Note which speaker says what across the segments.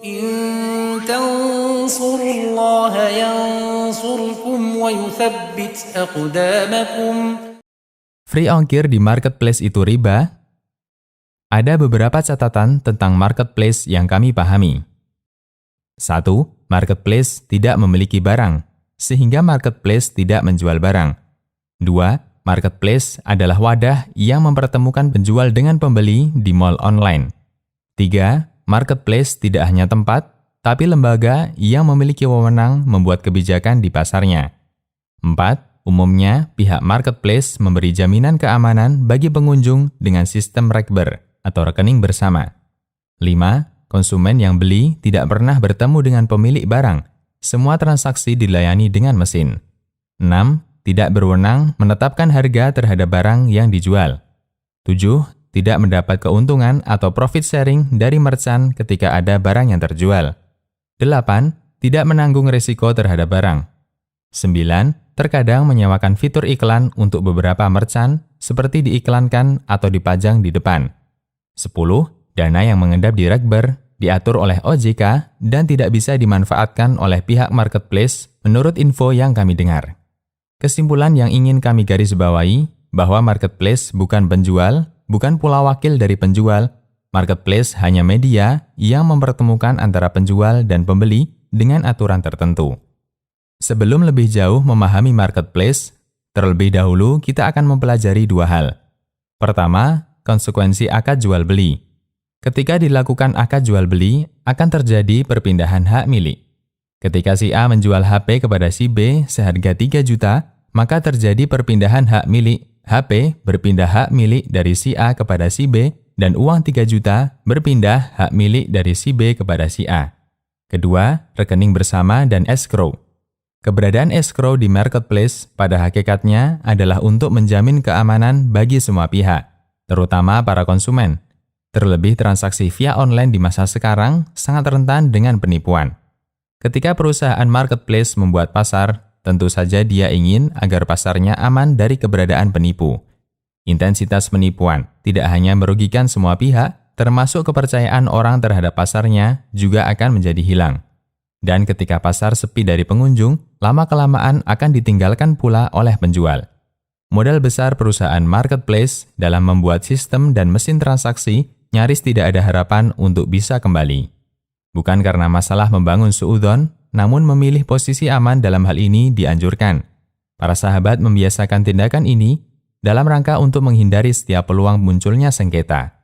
Speaker 1: إن تنصروا الله ينصركم ويثبت أقدامكم.
Speaker 2: Free ongkir di marketplace itu riba? Ada beberapa catatan tentang marketplace yang kami pahami. 1. Marketplace tidak memiliki barang, sehingga marketplace tidak menjual barang. 2. Marketplace adalah wadah yang mempertemukan penjual dengan pembeli di mall online. 3. Marketplace tidak hanya tempat, tapi lembaga yang memiliki wewenang membuat kebijakan di pasarnya. 4. Umumnya, pihak marketplace memberi jaminan keamanan bagi pengunjung dengan sistem rekber atau rekening bersama. 5. Konsumen yang beli tidak pernah bertemu dengan pemilik barang. Semua transaksi dilayani dengan mesin. 6. Tidak berwenang menetapkan harga terhadap barang yang dijual. 7. Tidak mendapat keuntungan atau profit sharing dari merchant ketika ada barang yang terjual. 8. Tidak menanggung risiko terhadap barang. 9. Terkadang menyewakan fitur iklan untuk beberapa merchant seperti diiklankan atau dipajang di depan. 10. Dana yang mengendap di rekber diatur oleh OJK dan tidak bisa dimanfaatkan oleh pihak marketplace menurut info yang kami dengar. Kesimpulan yang ingin kami garis bawahi bahwa marketplace bukan penjual, bukan pula wakil dari penjual. Marketplace hanya media yang mempertemukan antara penjual dan pembeli dengan aturan tertentu. Sebelum lebih jauh memahami marketplace, terlebih dahulu kita akan mempelajari dua hal. Pertama, konsekuensi akad jual beli. Ketika dilakukan akad jual beli, akan terjadi perpindahan hak milik. Ketika si A menjual HP kepada si B seharga 3 juta, maka terjadi perpindahan hak milik. HP berpindah hak milik dari si A kepada si B, dan uang 3 juta berpindah hak milik dari si B kepada si A. Kedua, rekening bersama dan escrow. Keberadaan escrow di marketplace pada hakikatnya adalah untuk menjamin keamanan bagi semua pihak, terutama para konsumen. Terlebih transaksi via online di masa sekarang sangat rentan dengan penipuan. Ketika perusahaan marketplace membuat pasar, tentu saja dia ingin agar pasarnya aman dari keberadaan penipu. Intensitas penipuan tidak hanya merugikan semua pihak, termasuk kepercayaan orang terhadap pasarnya juga akan menjadi hilang. Dan ketika pasar sepi dari pengunjung, lama-kelamaan akan ditinggalkan pula oleh penjual. Modal besar perusahaan marketplace dalam membuat sistem dan mesin transaksi nyaris tidak ada harapan untuk bisa kembali. Bukan karena masalah membangun suudzon, namun memilih posisi aman dalam hal ini dianjurkan. Para sahabat membiasakan tindakan ini dalam rangka untuk menghindari setiap peluang munculnya sengketa.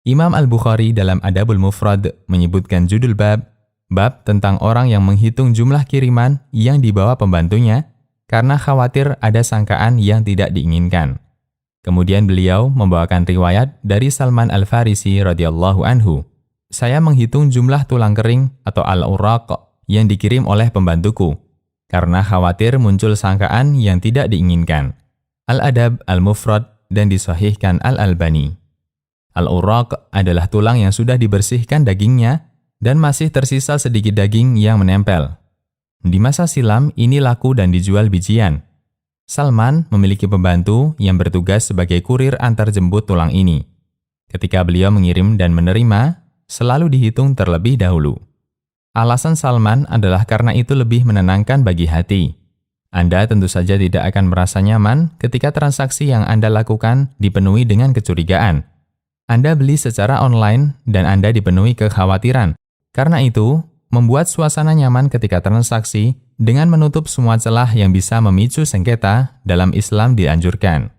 Speaker 2: Imam Al-Bukhari dalam Adabul Mufrad menyebutkan judul bab tentang orang yang menghitung jumlah kiriman yang dibawa pembantunya karena khawatir ada sangkaan yang tidak diinginkan. Kemudian beliau membawakan riwayat dari Salman Al-Farisi radhiyallahu anhu. Saya menghitung jumlah tulang kering atau al-uraq yang dikirim oleh pembantuku, karena khawatir muncul sangkaan yang tidak diinginkan. Al-Adab Al-Mufrad dan disahihkan Al-Albani. Al-uraq adalah tulang yang sudah dibersihkan dagingnya dan masih tersisa sedikit daging yang menempel. Di masa silam ini laku dan dijual bijian. Salman memiliki pembantu yang bertugas sebagai kurir antar jemput tulang ini. Ketika beliau mengirim dan menerima, selalu dihitung terlebih dahulu. Alasan Salman adalah karena itu lebih menenangkan bagi hati. Anda tentu saja tidak akan merasa nyaman ketika transaksi yang Anda lakukan dipenuhi dengan kecurigaan. Anda beli secara online dan Anda dipenuhi kekhawatiran. Karena itu, membuat suasana nyaman ketika transaksi dengan menutup semua celah yang bisa memicu sengketa dalam Islam dianjurkan.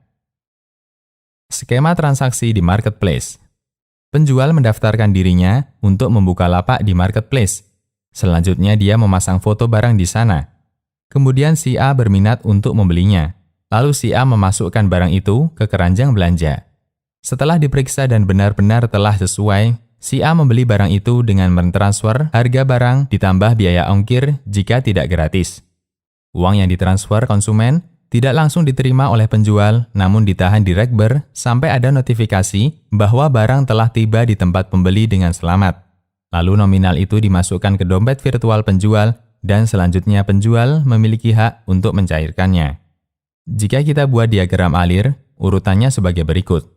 Speaker 2: Skema transaksi di marketplace. Penjual mendaftarkan dirinya untuk membuka lapak di marketplace. Selanjutnya dia memasang foto barang di sana. Kemudian si A berminat untuk membelinya. Lalu si A memasukkan barang itu ke keranjang belanja. Setelah diperiksa dan benar-benar telah sesuai, si A membeli barang itu dengan mentransfer harga barang ditambah biaya ongkir jika tidak gratis. Uang yang ditransfer konsumen tidak langsung diterima oleh penjual, namun ditahan di rekber sampai ada notifikasi bahwa barang telah tiba di tempat pembeli dengan selamat. Lalu nominal itu dimasukkan ke dompet virtual penjual dan selanjutnya penjual memiliki hak untuk mencairkannya. Jika kita buat diagram alir, urutannya sebagai berikut.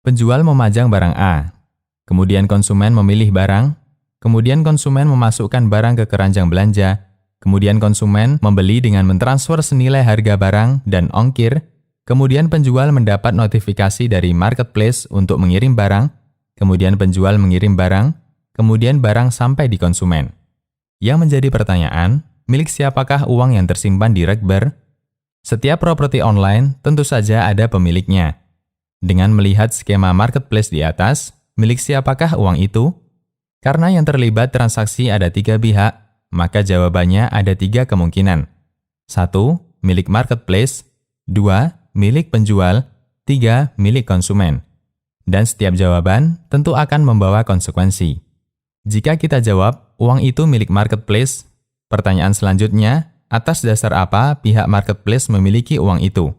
Speaker 2: Penjual memajang barang A. Kemudian konsumen memilih barang, kemudian konsumen memasukkan barang ke keranjang belanja, kemudian konsumen membeli dengan mentransfer senilai harga barang dan ongkir, kemudian penjual mendapat notifikasi dari marketplace untuk mengirim barang, kemudian penjual mengirim barang, kemudian barang sampai di konsumen. Yang menjadi pertanyaan, milik siapakah uang yang tersimpan di Rekber? Setiap properti online tentu saja ada pemiliknya. Dengan melihat skema marketplace di atas, milik siapakah uang itu? Karena yang terlibat transaksi ada 3 pihak, maka jawabannya ada 3 kemungkinan. 1. Milik marketplace, 2. Milik penjual, 3. Milik konsumen. Dan setiap jawaban tentu akan membawa konsekuensi. Jika kita jawab, uang itu milik marketplace, pertanyaan selanjutnya, atas dasar apa pihak marketplace memiliki uang itu?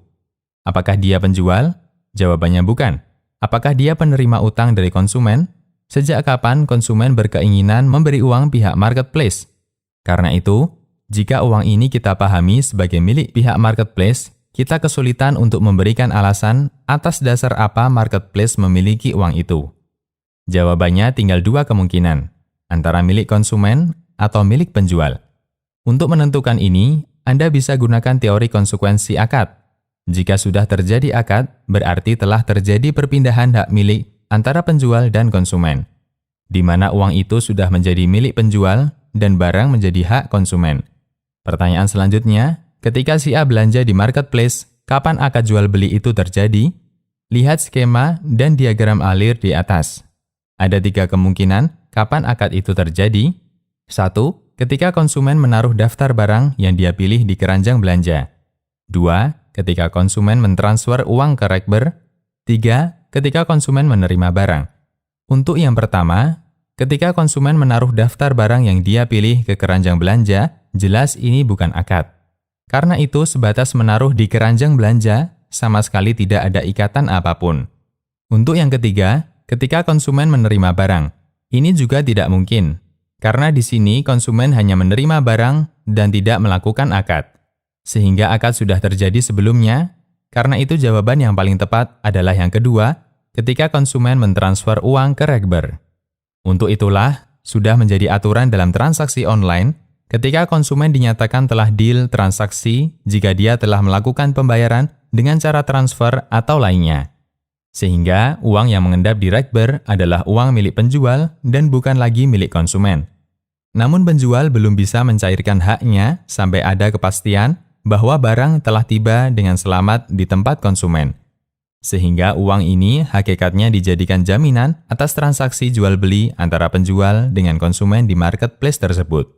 Speaker 2: Apakah dia penjual? Jawabannya bukan. Apakah dia penerima utang dari konsumen? Sejak kapan konsumen berkeinginan memberi uang pihak marketplace? Karena itu, jika uang ini kita pahami sebagai milik pihak marketplace, kita kesulitan untuk memberikan alasan atas dasar apa marketplace memiliki uang itu. Jawabannya tinggal 2 kemungkinan, antara milik konsumen atau milik penjual. Untuk menentukan ini, Anda bisa gunakan teori konsekuensi akad. Jika sudah terjadi akad, berarti telah terjadi perpindahan hak milik antara penjual dan konsumen, di mana uang itu sudah menjadi milik penjual dan barang menjadi hak konsumen. Pertanyaan selanjutnya, ketika si A belanja di marketplace, kapan akad jual beli itu terjadi? Lihat skema dan diagram alir di atas. Ada 3 kemungkinan kapan akad itu terjadi. 1. Ketika konsumen menaruh daftar barang yang dia pilih di keranjang belanja. 2. Ketika konsumen mentransfer uang ke Rekber. 3. Ketika konsumen menerima barang. Untuk yang pertama, ketika konsumen menaruh daftar barang yang dia pilih ke keranjang belanja, jelas ini bukan akad. Karena itu sebatas menaruh di keranjang belanja, sama sekali tidak ada ikatan apapun. Untuk yang ketiga, ketika konsumen menerima barang, ini juga tidak mungkin. Karena di sini konsumen hanya menerima barang dan tidak melakukan akad. Sehingga akad sudah terjadi sebelumnya, karena itu jawaban yang paling tepat adalah yang kedua, ketika konsumen mentransfer uang ke Rekber. Untuk itulah, sudah menjadi aturan dalam transaksi online, ketika konsumen dinyatakan telah deal transaksi jika dia telah melakukan pembayaran dengan cara transfer atau lainnya. Sehingga uang yang mengendap di Rekber adalah uang milik penjual dan bukan lagi milik konsumen. Namun penjual belum bisa mencairkan haknya sampai ada kepastian bahwa barang telah tiba dengan selamat di tempat konsumen. Sehingga uang ini hakikatnya dijadikan jaminan atas transaksi jual-beli antara penjual dengan konsumen di marketplace tersebut.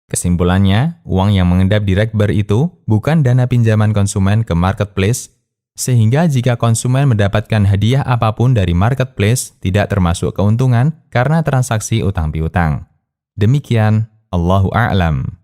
Speaker 2: Kesimpulannya, uang yang mengendap di Rekber itu bukan dana pinjaman konsumen ke marketplace, sehingga jika konsumen mendapatkan hadiah apapun dari marketplace tidak termasuk keuntungan karena transaksi utang piutang. Demikian, Allahu a'lam.